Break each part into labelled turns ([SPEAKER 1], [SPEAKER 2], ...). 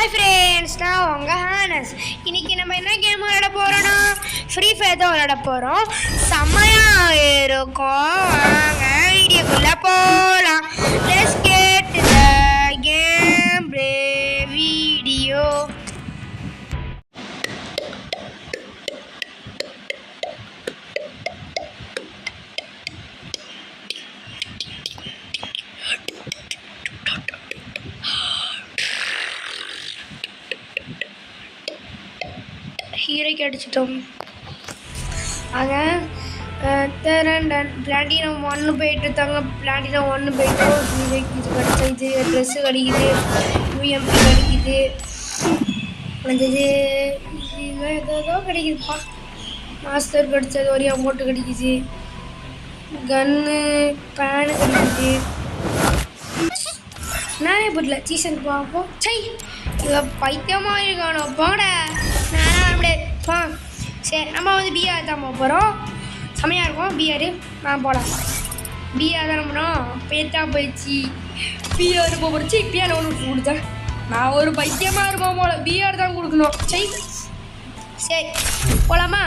[SPEAKER 1] Hi friends, நான் உங்கள் honours. இன்றைக்கி நம்ம என்ன கேம் விளையாட போகிறோன்னா ஃப்ரீ ஃபயர் தான் விளையாட போகிறோம். செம்மையாக இருக்கும். வாங்க வீடியோக்குள்ளே போகலாம். Let's get the game play video. ஹீரோக்கு அடிச்சிட்டோம். ஆக பிளாட்டினம் 1 போயிட்டு இருக்காங்க. பிளாட்டினம் 1 போயிட்டோம். ஹீரோக்கு இது கிடச்சிது, ட்ரெஸ்ஸு கிடைக்குது, யூஎம்பி கிடைக்குது, அந்த இது ஏதோ கிடைக்குதுப்பா. மாஸ்டர் கிடச்சது, ஒரு அமௌண்ட்டு கிடைக்குது, கன்னு பேனு கிடைக்குது. நானே போடல சீசன் பார்ப்போம். சை இவ பைத்தியமாக இருக்கானோ போட. நானும் அப்படியே பா. சரி, நம்ம வந்து பிஆர் தான் போக போகிறோம். செம்மையாக இருக்கும் பிஆர். நான் போகலாம். பிஆர் தான் பண்ணோம். பேத்தா போயிடுச்சு. பிஆர் போச்சு. பிஆர் ஒன்று கொடுத்தேன். நான் ஒரு பைத்தியமாக இருப்போம் போல. பிஆர் தான் கொடுக்கணும். சரி சரி போகலாமா?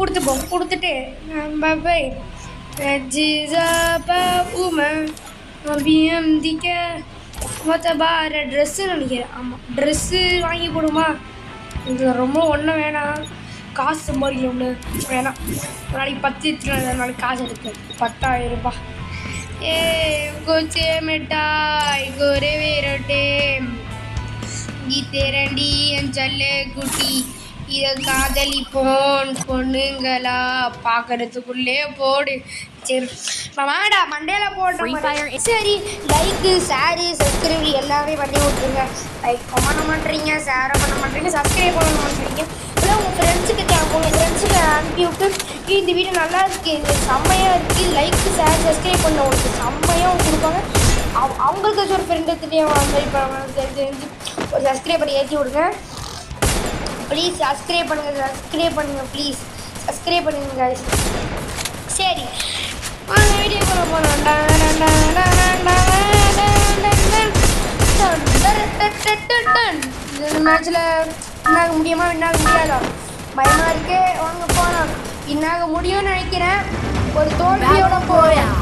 [SPEAKER 1] கொடுத்துப்போம். கொடுத்துட்டு நம்ம போய் பாரு ட்ரெஸ்ஸு நினைக்கிறேன். ஆமாம், ட்ரெஸ்ஸு வாங்கி போடுமா? இது ரொம்ப ஒன்றும் வேணாம். காசு சம்பாதிக்கணும்னு வேணாம். ஒரு நாளைக்கு 10 எடுத்துட்டு நாளைக்கு காசு எடுத்து 10,000 ரூபாய். கோச்சே மிட்டாய் கோரே வேரோட்டே கீத்தேரண்டி என் சல்லே குட்டி. இதை காதலிப்போன் பொண்ணுங்களா பார்க்கறதுக்குள்ளே போடு. சரி வாடா மண்டையில் போடுறோம். சரி, லைக்கு ஷேரு சப்ஸ்கிரைப் எல்லாமே பண்ணி விட்ருங்க. லைக் பண்ண மாட்டேறீங்க, ஷேரை பண்ண மாட்டேறீங்க, சப்ஸ்கிரைப் பண்ண மாட்டேறீங்க. இல்லை உங்கள் ஃப்ரெண்ட்ஸுக்கு அனுப்பி விட்டு இந்த வீடியோ நல்லா இருக்குது, இது செம்மையாக இருக்குது, லைக்கு ஷேர் சப்ஸ்கிரைப் பண்ண உங்களுக்கு செம்மையாக கொடுப்பாங்க. அவங்களுக்கு ஒரு ஃப்ரெண்டு தெரிஞ்சு ஒரு சப்ஸ்கிரைப் பண்ணி ஏற்றி விடுங்க ப்ளீஸ். சப்ஸ்கிரைப் பண்ணுங்கள் ப்ளீஸ். சப்ஸ்கிரைப் பண்ணுங்க guys. சரி வாங்க வீடியோ போட போகிறோம். இந்த மேட்ச்சில் இன்னாக முடியுமா இன்னாக முடியாதா பயமாக இருக்கே. வாங்க போகலாம். இன்னாக முடியும்னு நினைக்கிறேன். ஒரு தோல்வியோட போகிறேன்.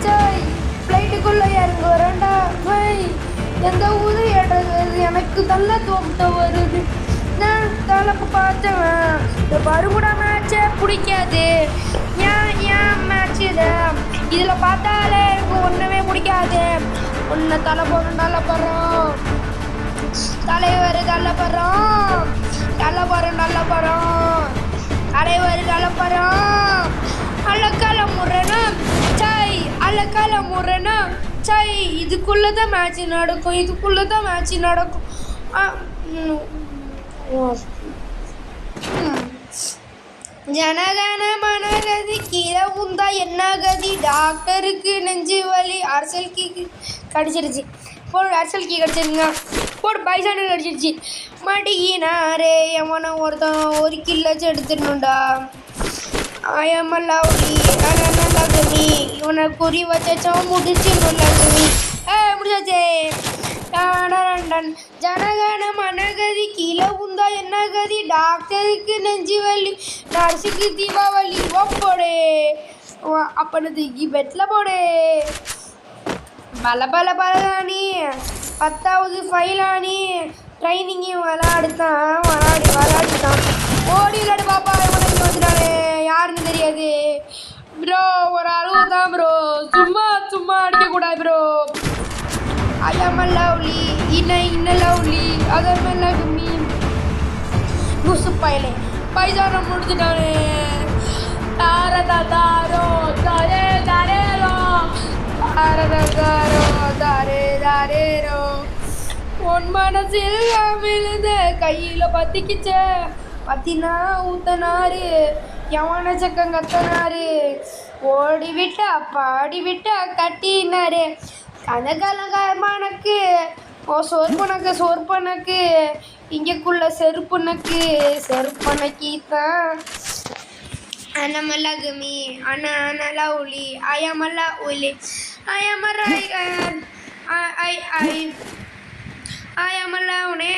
[SPEAKER 1] சரி ஃப்ளைட்டுக்குள்ளே இறங்க வரேன்டா. எந்த ஊரு ஏறது எனக்கு நல்ல தோட்டம் வருது. நான் தலைப்பு பார்த்தவன். இந்த பருமுடா மேட்சே பிடிக்காது. ஏன் மேட்ச் இதில் பார்த்தாலே எனக்கு ஒன்றுமே பிடிக்காது. ஒன்று தலை போகிறோம் தலைவர் தலைவரும் அலக்கால முறைனா சை இதுக்குள்ளே தான் மேட்ச் நடக்கும். ஜனகன மனகதி கீழே உந்தா என்ன கதி. டாக்டருக்கு நெஞ்சு வலி. அரசல் கீ கடிச்சிருச்சு. போடு அரசல் கீ கடிச்சிருங்க. போடு பைசானு கடிச்சிருச்சு. மடிக்கினாரே எவனை ஒருத்தன் ஒரு கில்லச்சு எடுத்துடணுண்டா. ஆயமல்லாவுடி அனநல்லகனி இவனை குறி வச்சவன் முடிச்சு நல்லகனி. முடிச்சாச்சே. ஜனகன மனகதி கீழே உந்தா என்ன கதி. டாக்டருக்கு நெஞ்சு வலி, நர்ஸுக்கு தீபாவளி. போடே அப்பனை தூக்கி பெட்டில் போடே. பலதானி 10வது ஃபைலானி ட்ரைனிங்கையும் விளாடித்தான். ஓடி விளையாடு பாப்பா. இவனுக்கு வந்துட்டானே யாருன்னு தெரியாது ப்ரோ. ஒரு அளவு தான் ப்ரோ. சும்மா அடிக்கக்கூடாது ப்ரோ. ஐயமல்லி இன்ன லவ்லி அதமெல்லாம் மீன் லூசு பயலே. பைசான முடிச்சுட்டானே. தாரோ தாரேரோ உன் மனசில் விழுத கையில் பத்திக்கிச்ச பத்தினா ஊத்தனாரு. எவன சக்கம் கத்தனாரு. ஓடி விட்டா பாடி விட்டா கட்டினாரு. கனகலகமானக்கு சோர்பனக்கு இங்கக்குள்ள செருப்புனக்கு தான் Anamalagami, Analauli, Ayamala Uli, Ayamaraigan, Ayamalaune,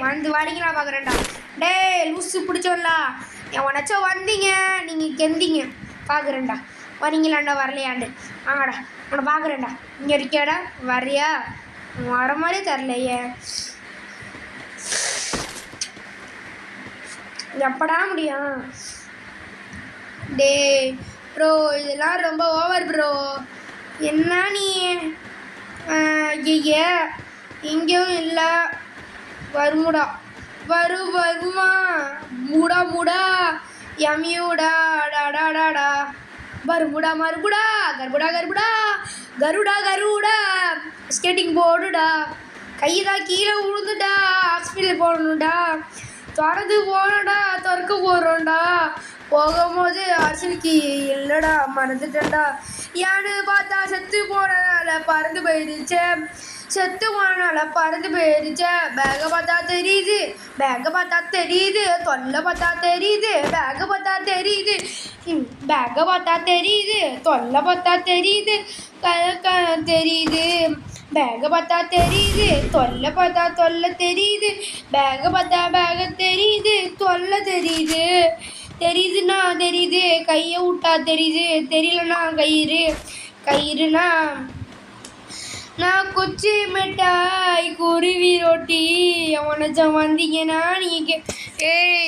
[SPEAKER 1] வந்து வாடிங்களா பார்க்குறேன்டா. டேய் லூசு பிடிச்சோம்ல எவனாச்சும் வந்தீங்க நீங்கள் கெந்திங்க பார்க்குறேன்டா. வரீங்களாண்டா வரலையாண்டு வாங்கடா உன்னை பார்க்குறேன்டா. இங்கே இருக்கியாடா வரியா வர மாதிரி தரலையே எப்படா முடியும். டே ப்ரோ இதெல்லாம் ரொம்ப ஓவர் ப்ரோ. என்ன நீ ஐய எங்கேயும் இல்லை வருமுடா வருமா மூடா யமியூடா டாடாடாடா வருமுடா மறுபுடா கருடா ஸ்கேட்டிங் போர்டுடா கையதான் கீழே விழுந்துடா ஹாஸ்பிட்டல் போகணும்டா திறந்து போனடா திறக்க போகிறோம்டா போகும்போது அரசனுக்கு இல்லைடா மறந்துட்டேன்டா. ஏன்னு பார்த்தா செத்து போனனால பறந்து போயிடுச்சு பேகை பார்த்தா தெரியுது தொல்லை பார்த்தா தெரியுது தொல்லை பார்த்தா தெரியுது தெரியுது பேகை பார்த்தா தெரியுது தொல்லை தெரியுது பேகை தெரியுது தொல்லை தெரியுதுன்னா தெரியுது கையை விட்டா தெரியுது தெரியலனா கயிறுனா நான் குச்சி மிட்டாய் குருவி ரொட்டி எவனாச்சும் வந்தீங்கன்னா நீங்கள்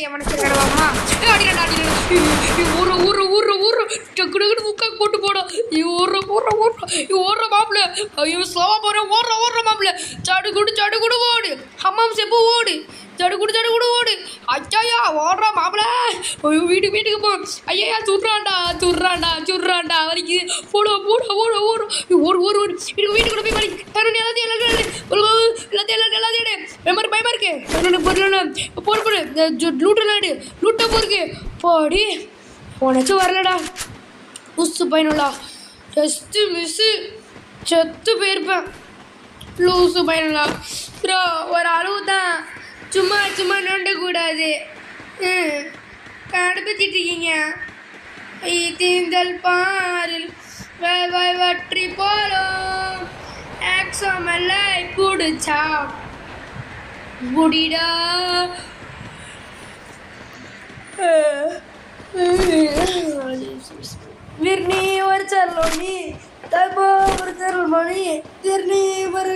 [SPEAKER 1] எவனாச்சும் கடவாமா ஊற டக்கு முக்கா போட்டு போடும் ஓடுற மாப்பிள்ள ஐயோ ஸ்லோவா போகிறேன் ஓடுற மாப்பிள்ள சடு குடு ஓடு ஹம்மாம் செப்பு ஓடு சடு குடு ஓடு ஐயா ஓடுற மாப்பிள்ள ஐயோ வீட்டுக்கு போ ஐயா சுடுறான்டா வலிக்கு போட ஓடு வீட்டுக்குள்ள போய் வலி தண்ணி எல்லாத்தையும் பயமா இருக்கு லூட்டை போருக்கு போடி உனச்சும் வரலடா உசு பையனுடா ஜஸ்ட்டு மிஸ்ஸு செத்து போயிருப்பேன் லூசு பையனுடா ப்ரோ ஒரு அளவு தான் சும்மா நோண்டக்கூடாது கடுப்பத்திட்டு இருக்கீங்க தீந்தல் பாரில் வற்றி போலும் ஆக்ஸோமல்லை பிடிச்சா முடிடா விர்னி ஒரு சர்லோனி தபோ ஒரு சர்லோனி திர்னி ஒரு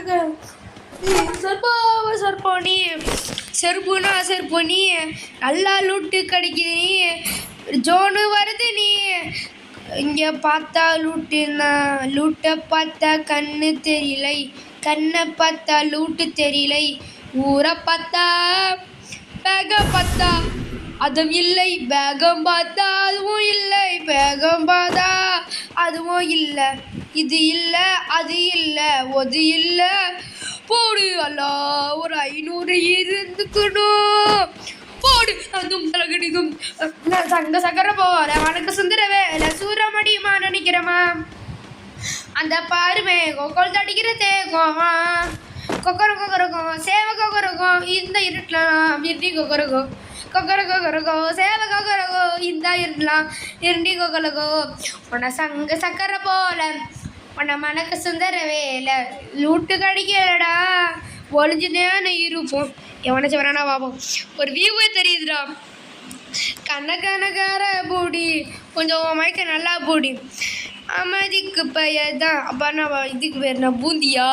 [SPEAKER 1] சர்போனி செருப்பு நீ நல்லா லூட்டு கிடைக்குது நீ ஜோனு வருது நீ இங்கே பார்த்தா லூட்டை பார்த்தா கண்ணை பார்த்தா லூட்டு தெரியலை ஊரை பார்த்தா பேகம் பார்த்தா அதுவும் இல்லை பேகம் பார்த்தா அதுவும் இல்லை இது இல்லை அது இல்லை ஒது இல்லை போடு அல்லா ஒரு 500 இருந்துக்கணும் போடு அதுவும் கிடைக்கும் சங்க சக்கர போல வணக்க சுந்தரவே இல்லை சூரமடியுமா நினைக்கிறமா அந்த பாருமே கொக்கோல் தடிக்கிற தேகம் கொக்கரக்கும் சேவை கொக்கரக்கும் இந்த இருட்டலாம் இருட்டி கொக்கரக்கும் சேவை கொக்கரக்கும் இந்த இருட்டலாம் இருண்டி கொக்கரக்கோ உன்னை சங்க சக்கரை போல உன்னை மணக்க சுந்தரவே இல்லை லூட்டு கடிக்கலடா ஒளிஞ்சுதான் இருப்போம் எவனாச்சும் வரானா பார்ப்போம் ஒரு வியூவே தெரியுதுடா கண்ணக்கார பூடி கொஞ்சம் மயக்க நல்லா பூடி அமைதிக்கு பெயர் தான் அப்போ நான் இதுக்கு பேர் நான் பூந்தியா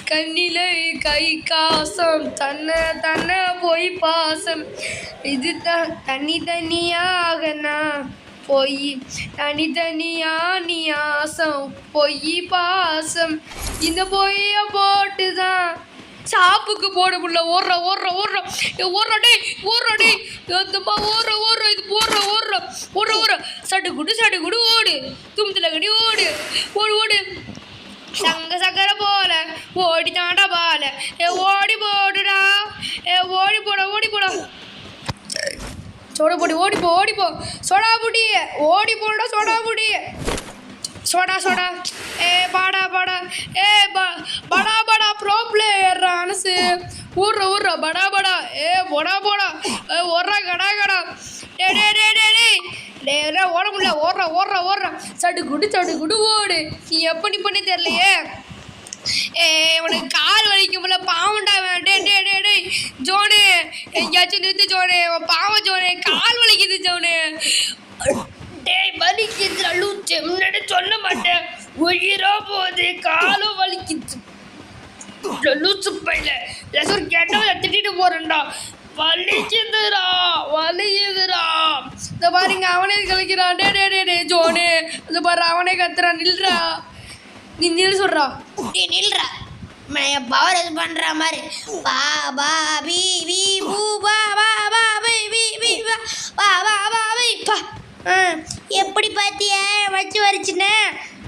[SPEAKER 1] கண்ணிலை கை காசம் தன்னை போய் பாசம் இது தனியாகனா பொய் தனியா நீ ஆசம் பொய் பாசம் இந்த பொய்ய போட்டுதான் சாப்புக்கு போட முடியல ஓடுற டே எந்தம்மா ஓடுற இது ஓடுற சடு குடு ஓடு தும்துல கடி ஓடு சங்க சக்கர போல ஓடி தாண்டா பால ஓடி போடுடா ஓடி போட சோடா பொடி ஓடிப்போ சோடா பொடி ஓடி போடா சோடா பொடி சோடா சோடா ஏ பாடா பாடா ஏ படா படா ப்ரோ பிளேயர் அனசு ஊர்ற படா படா ஏ போடா போடா ஓடுறா கடா கடா டே டே டே டே டே டே ஓட முடியல ஓடுற சடு குடு ஓடு நீ எப்போ நிப்பனே தெரியலையே ஏ உனக்கு கால் வலிக்கும்ல பாவண்டா டே டே டே டே ஜோனு எங்கேயாச்சும் நிறுத்து ஜோனு பாவம் ஜோனு கால் வலிக்குது ஜோனு டேய் வலிக்குது லூச்சு முன்னாடி சொல்ல மாட்டேன் உயிரோ போகுது காலும் வலிக்குது லூச்சு பையில லெசர் கேட்டவன் திட்டிட்டு போறேன்டா வலிக்குதுடா இந்த பாருங்க அவனே கலைக்கிறான் டே டே டே டே ஜோனு இந்த பாரு அவனே கத்துறான் நில்றா நீ நில் சொல்றா
[SPEAKER 2] நீ நில்றா பவர் இது பண்ற மாதிரி பா பா பி பி பூ பா பா பா பி பி பி பா பா பா பி பா எப்படி பார்த்திய வச்சு வரிச்சுன்னு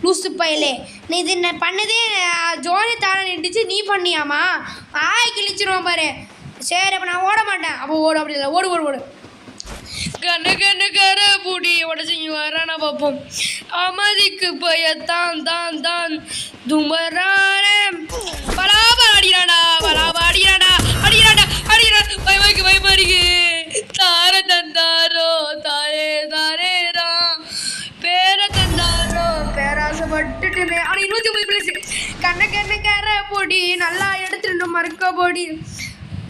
[SPEAKER 1] லூசு பையலே நீ இது என்ன பண்ணதே ஜோனி தானே நின்றுச்சு நீ பண்ணியாமா கிழிச்சிருவான் பாரு சரி அப்போ நான் ஓட மாட்டேன் அப்போ ஓடு அப்படி இல்லை ஓடு கண்ண பூடி உடச்சிங்க வரான பார்ப்போம் அமதிக்கு பயத்தான் தான் துமரான பலாபா அடிக்கிறாடா பயமா இருக்கு தார தந்தாரோ தாரே தாரேரா பேர தந்தாரோ பேராசப்பட்டுட்டுமே ஆனால் 150 பிளேஸ் கண்ண பொடி நல்லா எடுத்துட்டு மறுக்க பொடி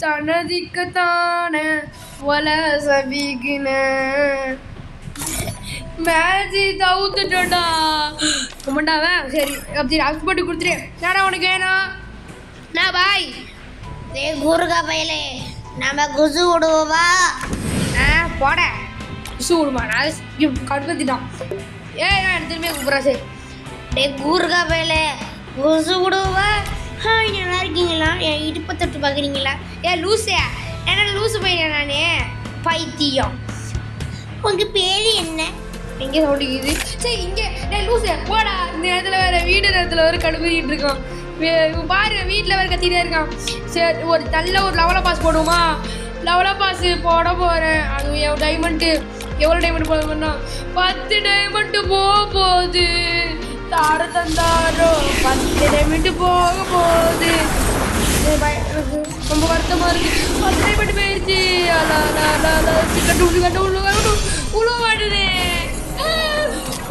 [SPEAKER 1] தனதிக்கு தானே ஒல சபிக்கின மேஜி தவுத்துட்டா கமெண்டாவன் சரி அப்படி அக்ஸ் போட்டு கொடுத்துரு நாடா உனக்கு வேணும் நான் பாய்
[SPEAKER 2] ஏ குருகா பையலே நம்ம குசு விடுவோவா
[SPEAKER 1] போட குசு விடுமா நான் கடுப்பத்திட்டான் நான் திரும்பியே கூப்பிட்றா சரி
[SPEAKER 2] டே குருகா பையலே குசு விடுவோவா நல்லா இருக்கீங்களா என் இடுப்பை தொட்டு பார்க்குறீங்களா
[SPEAKER 1] லூசே ஏன்னா லூசு பையன் நானே
[SPEAKER 2] பைத்தியம் உங்கள் பேர் என்ன
[SPEAKER 1] எங்கே சவுண்டிக்குது சரி இங்கே லூசே போடா இந்த நேரத்தில் நேரத்தில் வேறு கடுப்பிட்டு இருக்கான் பாரு வீட்டில் வேறு கத்திட்டே இருக்கான் சரி ஒரு லெவல பாஸ் போடுவோமா லெவல பாஸ் போட போகிறேன் அது டைமண்ட்டு எவ்வளோ டைமண்ட் போடுவோம்னா 10 டைமண்ட்டு போகுது தார தந்தாரோ 10 டைமண்ட்டு போக போகுது எனக்கு ரொம்ப வருத்தமாக இருக்குது 10 டைமண்ட் போயிடுச்சு கண்டு உள்ள மாட்டுது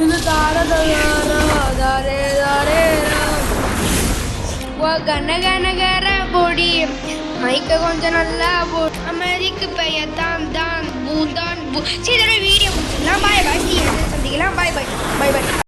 [SPEAKER 1] இது தார தாரே கனகர பொடி மைக்க கொஞ்சம் நல்லா போடு அமெரிக்கு பெயர்தான் பூந்தான் சரி வீடியோ முடிச்சுக்கலாம் பாய் சந்திக்கலாம் பாய்